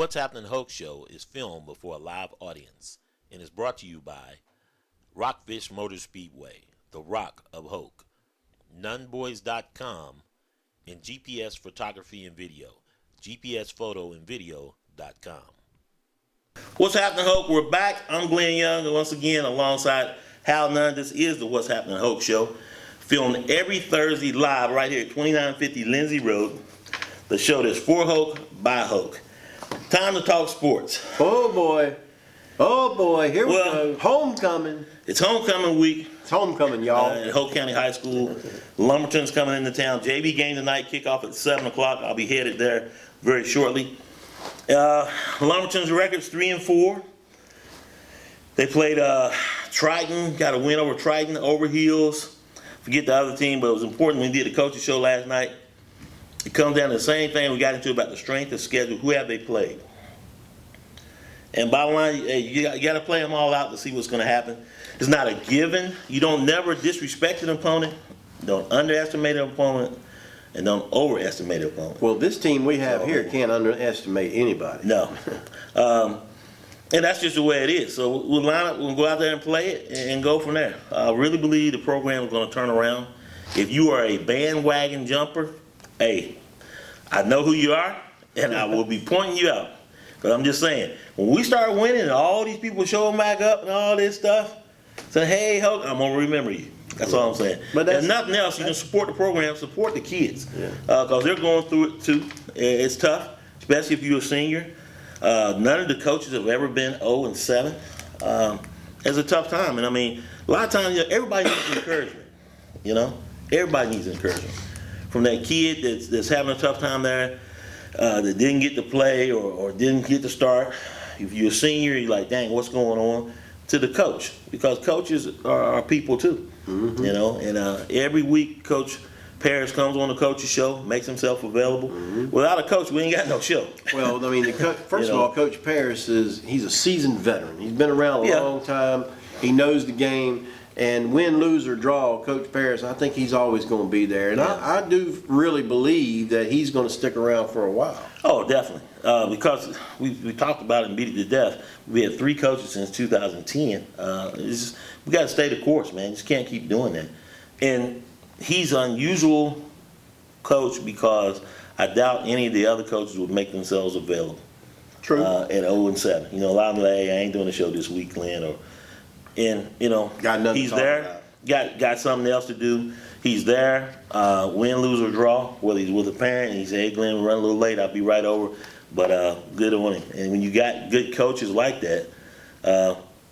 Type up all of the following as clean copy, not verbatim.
The What's Happening Hoke show is filmed before a live audience and is brought to you by Rockfish Motor Speedway, the Rock of Hoke, nunboys.com, and GPS Photography and Video, gpsphotoandvideo.com. What's Happening Hoke? We're back. I'm Glenn Young, and once again alongside Hal Nunn. This is the What's Happening Hoke show, filmed every Thursday live right here at 2950 Lindsay Road. The show that's for Hoke, by Hoke. Time to talk sports. Oh boy, here we go. Homecoming. It's homecoming week. It's homecoming, y'all. At Hoke County High School. Lumberton's coming into town. JV game tonight, kickoff at 7 o'clock. I'll be headed there very shortly. Lumberton's record's 3-4. They played Triton, got a win over Triton, over Hills. Forget the other team, but it was important when we did the coaches show last night. It comes down to the same thing we got into about the strength of schedule. Who have they played? And bottom line, you got to play them all out to see what's going to happen. It's not a given. You don't never disrespect an opponent. Don't underestimate an opponent. And don't overestimate an opponent. Well, this team we have here can't underestimate anybody. No. And that's just the way it is. So we'll line up, we'll go out there and play it and go from there. I really believe the program is going to turn around. If you are a bandwagon jumper, hey, I know who you are, and I will be pointing you out. But I'm just saying, when we start winning and all these people showing back up and all this stuff, say, hey, Hoke, I'm going to remember you. That's all I'm saying. But if nothing else, you can support the program, support the kids. Because they're going through it too. It's tough, especially if you're a senior. None of the coaches have ever been 0-7. It's a tough time. And I mean, a lot of times, everybody needs encouragement. Everybody needs encouragement. From that kid that's having a tough time there, that didn't get to play or didn't get to start. If you're a senior, you're like, dang, what's going on? To the coach, because coaches are people too. And every week, Coach Parrish comes on the coach's show, makes himself available. Without a coach, we ain't got no show. Well, I mean, first of all, Coach Parrish he's a seasoned veteran. He's been around a long time. He knows the game. And win, lose, or draw, Coach Parrish, I think he's always going to be there. And I do really believe that he's going to stick around for a while. Oh, definitely. Because we talked about it and beat it to death. We had 3 coaches since 2010. We got to stay the course, man. Just can't keep doing that. And he's an unusual coach because I doubt any of the other coaches would make themselves available. True. At 0-7. A lot of them like, hey, I ain't doing the show this week, Glenn, he's there, got something else to do. He's there, win, lose, or draw, whether he's with a parent and he says, hey, Glenn, we're running a little late, I'll be right over. But good on him. And when you got good coaches like that,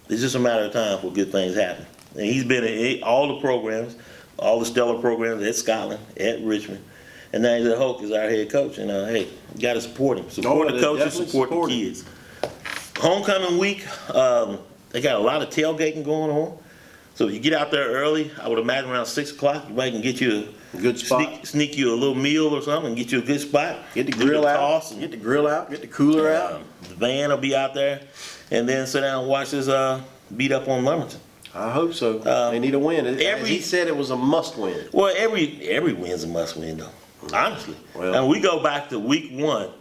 it's just a matter of time for good things happen. And he's been in all the programs, all the stellar programs at Scotland, at Richmond. And now he's at Hoke as our head coach. And, hey, you got to support him. Support the coaches, support the kids. Homecoming week, they got a lot of tailgating going on. So if you get out there early, I would imagine around 6 o'clock, you might can get you a good spot. Sneak you a little meal or something and get you a good spot. Get the grill out. Get the grill out. Get the cooler out. The van will be out there. And then sit down and watch us beat up on Lumberton. I hope so. They need a win. He said it was a must win. Well, every win's a must win, though. Honestly. Well, and we go back to week 1.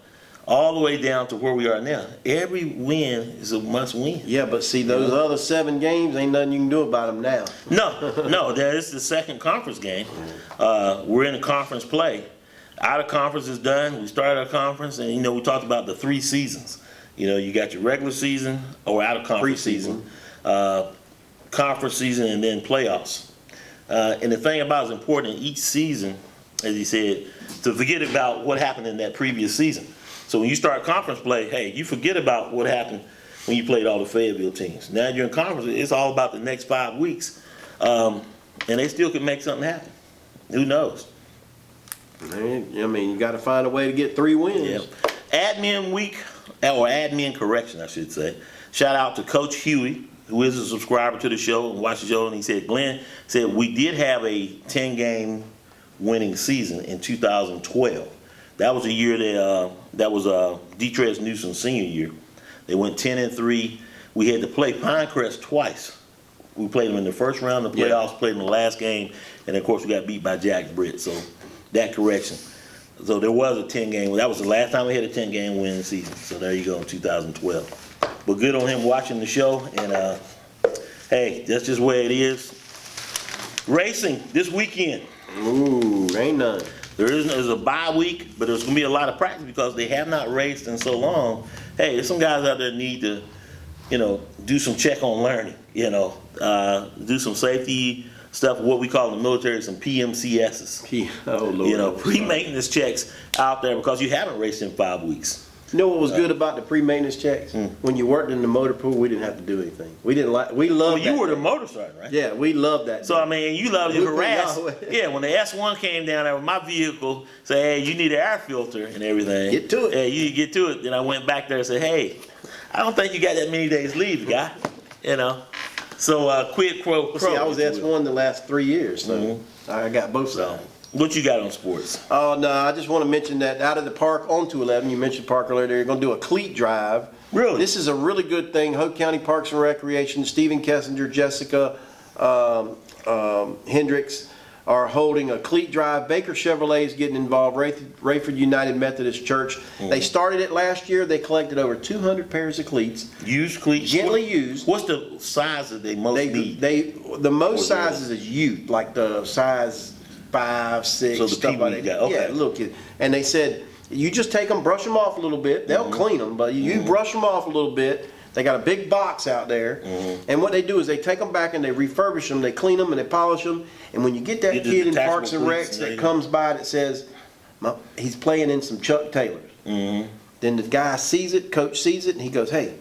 All the way down to where we are now. Every win is a must win. Yeah, but see, those other 7 games, ain't nothing you can do about them now. No, there is the second conference game. We're in a conference play. Out of conference is done. We started our conference, and we talked about the 3 seasons. You got your regular season or out of conference season, conference season, and then playoffs. And the thing about it is important in each season, as he said, to forget about what happened in that previous season. So when you start conference play, hey, you forget about what happened when you played all the Fayetteville teams. Now you're in conference, it's all about the next 5 weeks. And they still could make something happen. Who knows? I mean, you got to find a way to get 3 wins. Yeah. Admin week, or admin correction, I should say. Shout out to Coach Huey, who is a subscriber to the show and watches the show. And he said, Glenn said, we did have a 10-game winning season in 2012. That was a year that was Detrez Newsom's senior year. They went 10-3. We had to play Pinecrest twice. We played them in the first round of the playoffs, played them in the last game, and of course we got beat by Jack Britt. So that correction. So there was a 10-game. That was the last time we had a 10-game winning season. So there you go in 2012. But good on him watching the show. And hey, that's just where it is. Racing this weekend. Ooh, ain't none. There's a bye week, but there's gonna be a lot of practice because they have not raced in so long. Hey, there's some guys out there that need to, do some check on learning. Do some safety stuff, what we call in the military, some PMCSs. Oh, Lord. Pre-maintenance checks out there because you haven't raced in 5 weeks. You know what was good about the pre-maintenance checks? When you worked in the motor pool, we didn't have to do anything. We loved Well, you that were the day. motor sergeant, right? Yeah, we loved that. So, I mean, you loved to We harass. put y'all- Yeah, when the S1 came down there with my vehicle, say, hey, you need an air filter and everything. Get to it. Yeah, you get to it. Then I went back there and said, hey, I don't think you got that many days leave, guy. So, quid pro quo. See, I was S1 the last 3 years, so I got both sides. What you got on sports? Oh, no, I just want to mention that out of the park on 211, you mentioned Park earlier, they're going to do a cleat drive. Really? This is a really good thing. Hoke County Parks and Recreation, Stephen Kessinger, Jessica Hendricks are holding a cleat drive. Baker Chevrolet is getting involved. Rayford United Methodist Church. They started it last year. They collected over 200 pairs of cleats. Used cleats? Gently used. What's the size that they most need? The most sizes is youth, like the size 5, 6, So the stuff people like you that. got, okay. Yeah, little kids. And they said, you just take them, brush them off a little bit. They'll clean them, but you brush them off a little bit. They got a big box out there. And what they do is they take them back and they refurbish them. They clean them and they polish them. And when you get that Get the kid in detachable Parks and cleats Recs and that everything. comes by that says, he's playing in some Chuck Taylors. Then the guy sees it, coach sees it, and he goes, hey,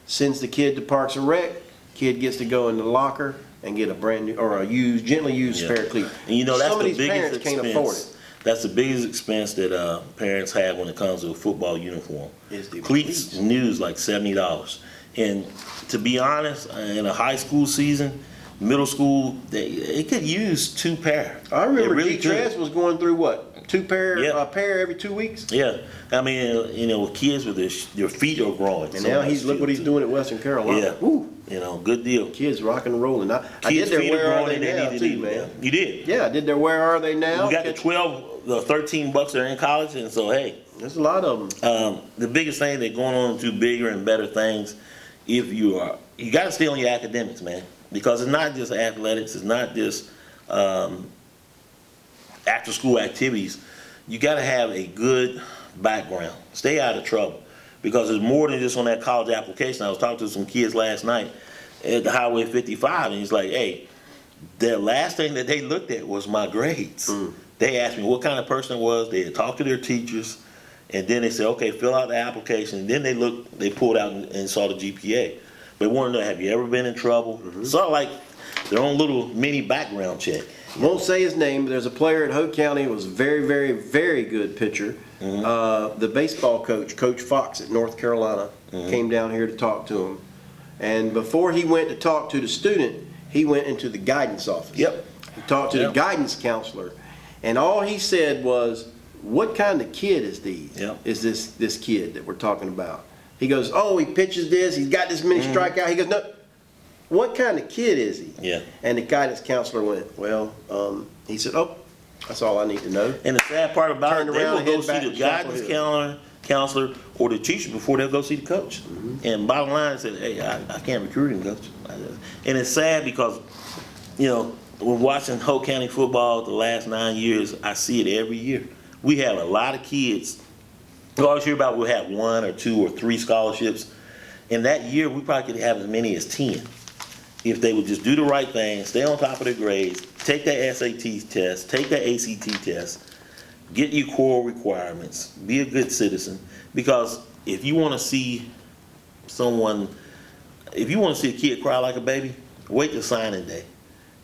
sends the kid to Parks and Rec. Kid gets to go in the locker and get a brand new or a gently used spare cleat. And that's Some of the these biggest parents expense. can't afford it. That's the biggest expense that parents have when it comes to a football uniform. Is the Cleats new is like $70. And to be honest, in a high school season, middle school, they could use 2 pair. I remember They really G-Trez could. was going through what? 2 pair, Yeah. a pair every 2 weeks? Yeah, I mean, with kids with their feet are growing. And so now much look what he's too. doing at Western Carolina. Yeah, Woo. good deal. Kids rocking and rolling. I did Kids' their feet are Where Are growing They and they Now need to too, leave, man. You did. Yeah, I did their Where Are They Now. We got the 12, the 13 bucks that are in college, and so hey, There's a lot of them. the biggest thing they're going on to bigger and better things. If you got to stay on your academics, man, because it's not just athletics, it's not just after school activities. You got to have a good background. Stay out of trouble, because it's more than just on that college application. I was talking to some kids last night at the Highway 55, and he's like, hey, the last thing that they looked at was my grades. They asked me what kind of person I was. They had talked to their teachers, and then they said, okay, fill out the application. And then they pulled out and saw the GPA. They wanted to know, have you ever been in trouble? Sort of like their own little mini background check. Won't say his name, but there's a player at Hoke County who was a very, very, very good pitcher. The baseball coach, Coach Fox at North Carolina, came down here to talk to him. And before he went to talk to the student, he went into the guidance office. Yep. He talked to the guidance counselor. And all he said was, what kind of kid is is this kid that we're talking about? He goes, oh, he pitches this, he's got this many strikeouts. He goes, no, what kind of kid is he? Yeah. And the guidance counselor went, well, he said, oh, that's all I need to know. And the sad part about Turned it, they around will and go head back see the to Chapel guidance Hill. counselor or the teacher before they'll go see the coach. And bottom line said, hey, I can't recruit him, coach. And it's sad because, when watching Hoke County football the last 9 years, I see it every year. We have a lot of kids. We always hear about we'll have 1 or 2 or 3 scholarships. In that year, we probably could have as many as 10. If they would just do the right thing, stay on top of their grades, take that SAT test, take that ACT test, get your core requirements, be a good citizen. Because if you want to see a kid cry like a baby, wait till signing day.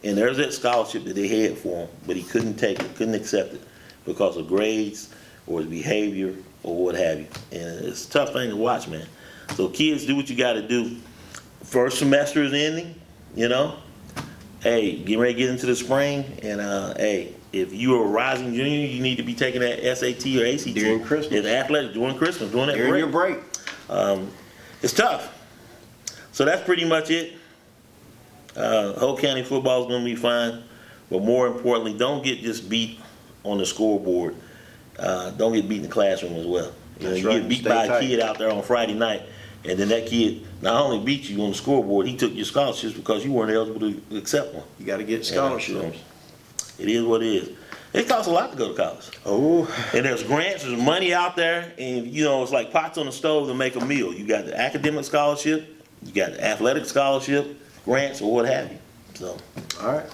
And there's that scholarship that they had for him, but he couldn't take it, couldn't accept it because of grades or his behavior or what have you. And it's a tough thing to watch, man. So kids, do what you got to do. First semester is ending, Hey, get ready to get into the spring. And, hey, if you're a rising junior, you need to be taking that SAT or ACT. During Christmas. It's athletic, during Christmas, during that During break. your break. It's tough. So that's pretty much it. Hoke County football is going to be fine. But more importantly, don't get just beat on the scoreboard. don't get beat in the classroom as well. You know, That's you right. get beat Stay by tight. a kid out there on Friday night, and then that kid not only beat you on the scoreboard, he took your scholarships because you weren't eligible to accept one. You got to get You know, scholarships. so it is what it is. It costs a lot to go to college. Oh, And there's grants, there's money out there, and you know, it's like pots on the stove to make a meal. You got the academic scholarship, you got the athletic scholarship, grants, or what have you. So all right.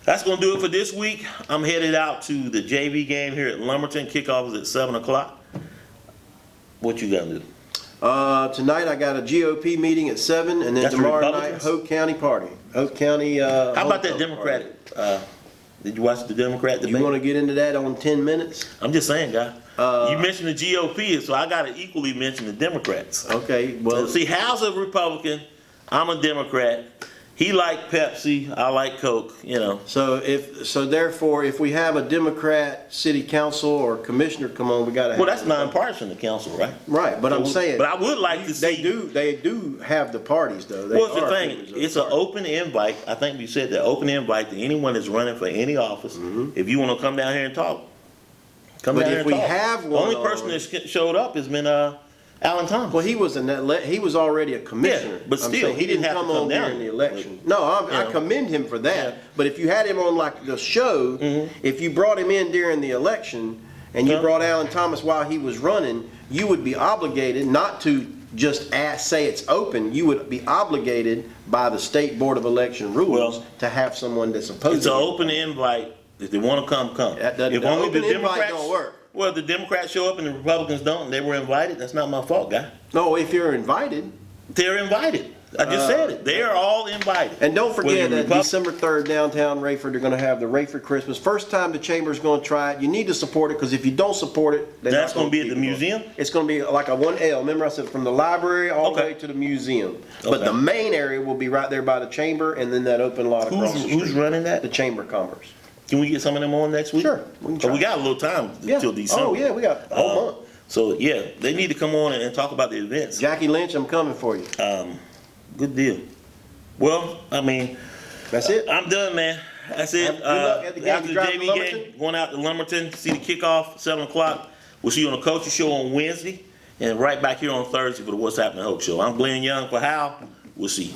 that's gonna do it for this week. I'm headed out to the JV game here at Lumberton. Kickoff is at 7 o'clock. What you gotta do? Tonight I got a GOP meeting at 7, and then That's the tomorrow night Republicans? Hoke County party. Hoke County. How about that Democratic? Did you watch the Democrat debate? You want to get into that on 10 minutes? I'm just saying, guy. You mentioned the GOP, so I gotta equally mention the Democrats. Okay. Well, See, Hal's a Republican. I'm a Democrat. He liked Pepsi. I like Coke. You know. therefore, if we have a Democrat city council or commissioner come on, we got to. Well, that's nonpartisan, the council, right? Right, but I'm saying. But I would like to They see. do have the parties though. They Well, the are thing, members of it's the an party. open invite. I think we said that open invite to anyone that's running for any office. If you want to come down here and talk, come But down here if and we talk. have The one only on- person that's showed up has been Alan Thomas. Well, he was he was already a commissioner. Yeah, but I'm still, saying he didn't have come to come on down. during the election. No, I know. commend him for that. Yeah. But if you had him on like the show, if you brought him in during the election and you Yeah. brought Alan Thomas while he was running, you would be obligated not to just say it's open. You would be obligated by the state board of election rules Well, to have someone that's opposed. It's an open invite. If they want to come, come. That doesn't- If the only open the invite Democrats don't work. Well, the Democrats show up and the Republicans don't, and they were invited. That's not my fault, guy. No, if you're invited. They're invited. I just said it. They are all invited. And don't forget Whether that Repub- December 3rd, downtown Rayford, they're gonna have the Rayford Christmas. First time the chamber's gonna try it. You need to support it, because if you don't support it, they're That's not gonna be at keep the it going. museum? It's gonna be like a 1L. Remember I said from the library all the Okay. way to the museum. But Okay. the main area will be right there by the chamber, and then that open lot across the street. Who's running that? The Chamber of Commerce. Can we get some of them on next week? Sure, we can But we try. got a little time Yeah. until December. Oh, yeah, we got a whole month. So yeah, they need to come on and talk about the events. Jackie Lynch, I'm coming for you. Good deal. Well, I mean, That's it. I'm done, man. That's it. Good luck at the game. After You the driving to JV game, Lumberton? going out to Lumberton, see the kickoff, 7 o'clock. We'll see you on the Coaching Show on Wednesday, and right back here on Thursday for the What's Happening Hope Show. I'm Glenn Young for Hal. We'll see you.